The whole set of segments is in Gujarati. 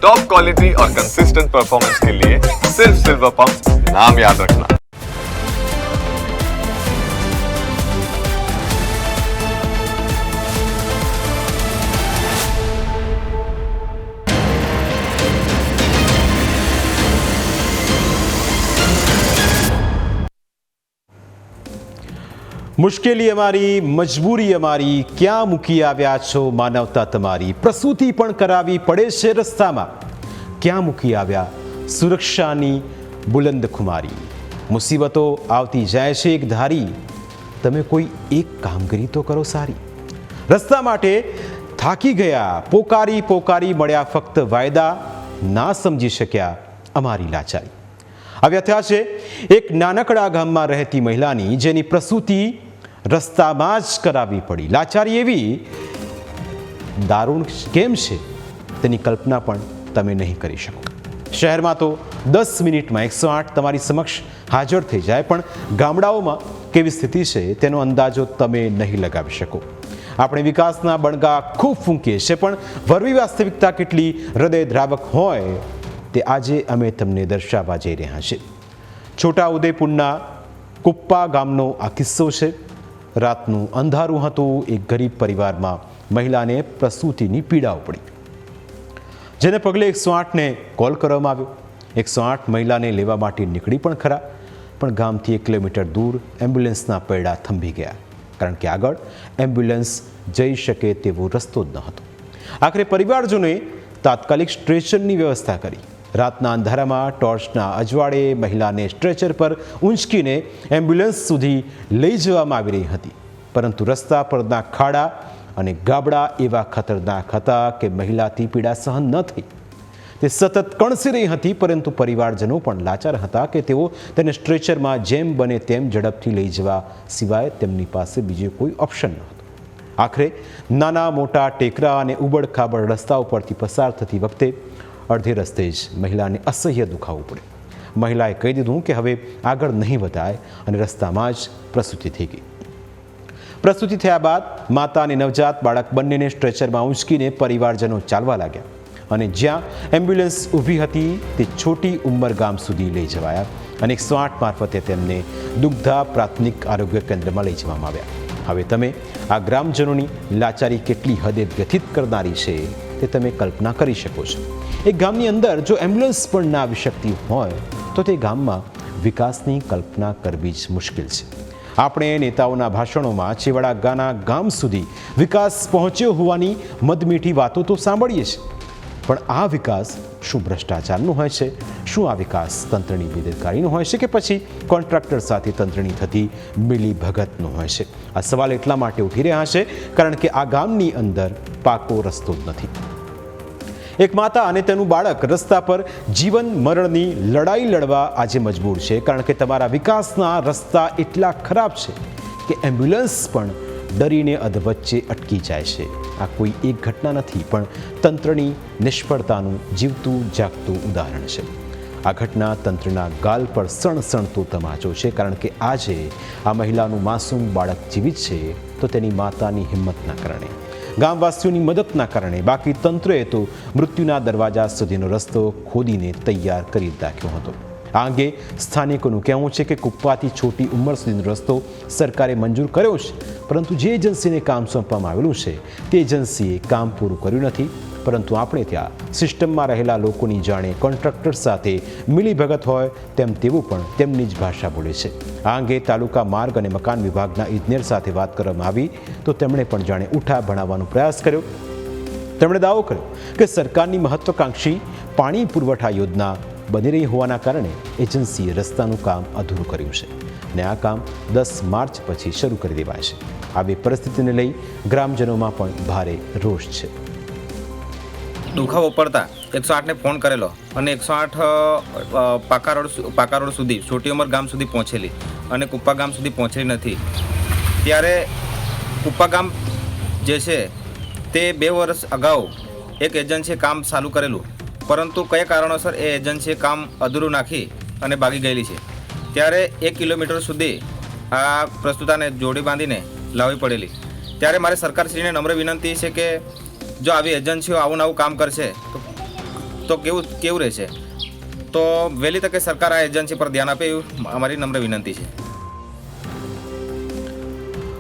टॉप क्वालिटी और कंसिस्टेंट परफॉर्मेंस के लिए सिर्फ सिल्वर पंप नाम याद रखना। મુશ્કેલી અમારી, મજબૂરી અમારી, ક્યાં મૂકી આવ્યા છો માનવતા તમારી? પ્રસૂતિ પણ કરાવી પડે છે રસ્તામાં, ક્યાં મૂકી આવ્યા સુરક્ષાની બુલંદ ખુમારી? મુસીબતો આવતી જાય છે એક ધારી, તમે કોઈ એક કામગીરી તો કરો સારી. રસ્તા માટે થાકી ગયા, પોકારી પોકારી મળ્યા ફક્ત વાયદા, ના સમજી શક્યા અમારી લાચારી. આવ્યા થયા છે એક નાનકડા ગામમાં રહેતી મહિલાની, જેની પ્રસૂતિ રસ્તામાં જ કરાવવી પડી. લાચારી એવી દારૂણ કેમ છે તેની કલ્પના પણ તમે નહીં કરી શકો. શહેરમાં તો 10 મિનિટમાં 108 તમારી સમક્ષ હાજર થઈ જાય, પણ ગામડાઓમાં કેવી સ્થિતિ છે તેનો અંદાજો તમે નહીં લગાવી શકો. આપણે વિકાસના બણગા ખૂબ ફૂંકીએ છીએ, પણ વરવી વાસ્તવિકતા કેટલી હૃદયદ્રાવક હોય તે આજે અમે તમને દર્શાવવા જઈ રહ્યા છીએ. છોટા ઉદેપુરના કુપ્પા ગામનો આ કિસ્સો છે. રાતનું અંધારું હતું. એક ગરીબ પરિવારમાં મહિલાને પ્રસૂતિની પીડાઓ પડી, જેને પગલે 108ને કોલ કરવામાં આવ્યો. 108 મહિલાને લેવા માટે નીકળી પણ ખરા, પણ ગામથી 1 કિલોમીટર દૂર એમ્બ્યુલન્સના પૈડા થંભી ગયા, કારણ કે આગળ એમ્બ્યુલન્સ જઈ શકે તેવો રસ્તો જ ન હતો. આખરે પરિવારજનોએ તાત્કાલિક સ્ટ્રેચરની વ્યવસ્થા કરી. રાતના અંધારામાં ટોર્ચના અજવાળે મહિલાને સ્ટ્રેચર પર ઊંચકીને એમ્બ્યુલન્સ સુધી લઈ જવામાં આવી રહી હતી, પરંતુ રસ્તા પરના ખાડા અને ગાબડા એવા ખતરનાક હતા કે મહિલાથી પીડા સહન ન થઈ. તે સતત કણસી રહી હતી, પરંતુ પરિવારજનો પણ લાચાર હતા કે તેઓ તેને સ્ટ્રેચરમાં જેમ બને તેમ ઝડપથી લઈ જવા સિવાય તેમની પાસે બીજો કોઈ ઓપ્શન ન હતો. આખરે નાના મોટા ટેકરા અને ઉબડ-ખાબડ રસ્તા ઉપરથી પસાર થતી વખતે અડધે રસ્તે જ મહિલાને અસહ્ય દુખાવું પડે. મહિલાએ કહી દીધું કે હવે આગળ નહીં વધાય, અને રસ્તામાં જ પ્રસૂતિ થઈ ગઈ. પ્રસૂતિ થયા બાદ માતા અને નવજાત બાળક બંનેને સ્ટ્રેચરમાં ઊંચકીને પરિવારજનો ચાલવા લાગ્યા, અને જ્યાં એમ્બ્યુલન્સ ઊભી હતી તે છોટી ઉંમર ગામ સુધી લઈ જવાયા, અને 108 મારફતે તેમને દુગ્ધા પ્રાથમિક આરોગ્ય કેન્દ્રમાં લઈ જવામાં આવ્યા. હવે તમે આ ગ્રામજનોની લાચારી કેટલી હદે વ્યથિત કરનારી છે તે તમે કલ્પના કરી શકો છો. એક ગામની અંદર જો એમ્બ્યુલન્સ પણ ના આવી શકતી હોય તો તે ગામમાં વિકાસની કલ્પના કરવી જ મુશ્કેલ છે. આપણે નેતાઓના ભાષણોમાં છેવાડાના ગામ સુધી વિકાસ પહોંચ્યો હોવાની મધમીઠી વાતો તો સાંભળીએ છીએ, પણ આ વિકાસ શું ભ્રષ્ટાચારનો હોય છે? શું આ વિકાસ તંત્રની બેદરકારીનો હોય છે, કે પછી કોન્ટ્રાક્ટર સાથે તંત્રની થતી મિલીભગતનો હોય છે? આ સવાલ એટલા માટે ઉઠી રહ્યા છે કારણ કે આ ગામની અંદર પાકો રસ્તો જ નથી. એક માતા અને તેનું બાળક રસ્તા પર જીવન મરણની લડાઈ લડવા આજે મજબૂર છે, કારણ કે તમારા વિકાસના રસ્તા એટલા ખરાબ છે કે એમ્બ્યુલન્સ પણ ડરીને અધવચ્ચે અટકી જાય છે. આ કોઈ એક ઘટના નથી, પણ તંત્રની નિષ્ફળતાનું જીવતું જાગતું ઉદાહરણ છે. આ ઘટના તંત્રના ગાલ પર સણસણતો તમાચો છે, કારણ કે આજે આ મહિલાનું માસૂમ બાળક જીવિત છે તો તેની માતાની હિંમતના કારણે, ગામવાસીઓની મદદના કારણે. બાકી તંત્રએ તો મૃત્યુના દરવાજા સુધીનો રસ્તો ખોદીને તૈયાર કરી રાખ્યો હતો. આ અંગે સ્થાનિકોનું કહેવું છે કે કુપ્પાથી છોટી ઉંમર સુધીનો રસ્તો સરકારે મંજૂર કર્યો છે, પરંતુ જે એજન્સીને કામ સોંપવામાં આવેલું છે તે એજન્સીએ કામ પૂરું કર્યું નથી. પરંતુ આપણે ત્યાં સિસ્ટમમાં રહેલા લોકોની જાણે કોન્ટ્રાક્ટર સાથે મિલીભગત હોય તેમ તેવું પણ તેમની જ ભાષા બોલે છે. આ અંગે તાલુકા માર્ગ અને મકાન વિભાગના ઇજનેર સાથે વાત કરવામાં આવી તો તેમણે પણ જાણે ઉઠા ભણાવવાનો પ્રયાસ કર્યો. તેમણે દાવો કર્યો કે સરકારની મહત્વાકાંક્ષી પાણી પુરવઠા યોજના બની રહી હોવાના કારણે એજન્સીએ રસ્તાનું કામ અધૂરું કર્યું છે, અને આ કામ 10 માર્ચ પછી શરૂ કરી દેવાય છે. આવી પરિસ્થિતિને લઈ ગ્રામજનોમાં પણ ભારે રોષ છે. દુખાવો પડતા 108ને ફોન કરેલો, અને 108 પાકા રોડ સુધી છોટી ઉંમર ગામ સુધી પહોંચેલી, અને કુપ્પા ગામ સુધી પહોંચેલી નથી. ત્યારે કુપ્પા ગામ જે છે તે 2 વર્ષ અગાઉ એક એજન્સીએ કામ ચાલુ કરેલું, પરંતુ કયા કારણોસર એ એજન્સીએ કામ અધૂરું નાખી અને ભાગી ગયેલી છે. ત્યારે 1 કિલોમીટર સુધી આ પ્રસ્તુતાને જોડી બાંધીને લાવવી પડેલી. ત્યારે મારે સરકારશ્રીને નમ્ર વિનંતી છે કે જો આવી એજન્સીઓ આવું નવું કામ કરશે તો તો કેવું રહેશે? તો વહેલી તકે સરકાર આ એજન્સી પર ધ્યાન આપે એવું અમારી નમ્ર વિનંતી છે.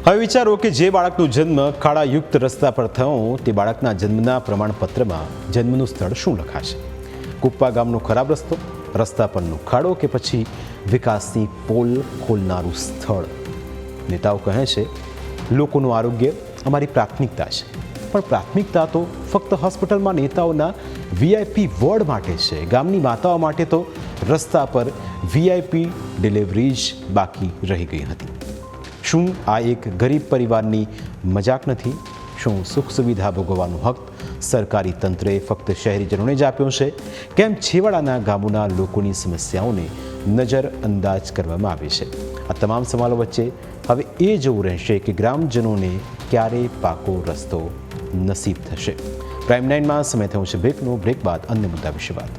હવે વિચારો કે જે બાળકનો જન્મ ખાડાયુક્ત રસ્તા પર થયો તે બાળકના જન્મના પ્રમાણપત્રમાં જન્મનું સ્થળ શું લખાશે? કુપ્પા ગામનો ખરાબ રસ્તો, રસ્તા પરનો ખાડો કે પછી વિકાસની પોલ ખોલનારું સ્થળ? નેતાઓ કહે છે લોકોનું આરોગ્ય અમારી પ્રાથમિકતા છે, પણ પ્રાથમિકતા તો ફક્ત હોસ્પિટલમાં નેતાઓના VIP વોર્ડ માટે છે. ગામની માતાઓ માટે તો રસ્તા પર VIP ડિલિવરી જ બાકી રહી ગઈ હતી. શું આ એક ગરીબ પરિવારની મજાક નથી? શું સુખ સુવિધા ભોગવવાનો હક સરકારી તંત્રએ ફક્ત શહેરીજનોને જ આપ્યો છે? કેમ છેવાડાના ગામોના લોકોની સમસ્યાઓને નજરઅંદાજ કરવામાં આવે છે? આ તમામ સવાલો વચ્ચે હવે એ જોવું રહેશે કે ગ્રામજનોને ક્યારે પાકો રસ્તો નસીબ થશે. પ્રાઇમ 9માં સમય થયો છે બ્રેકનો. બ્રેક બાદ અન્ય મુદ્દા વિશે વાત.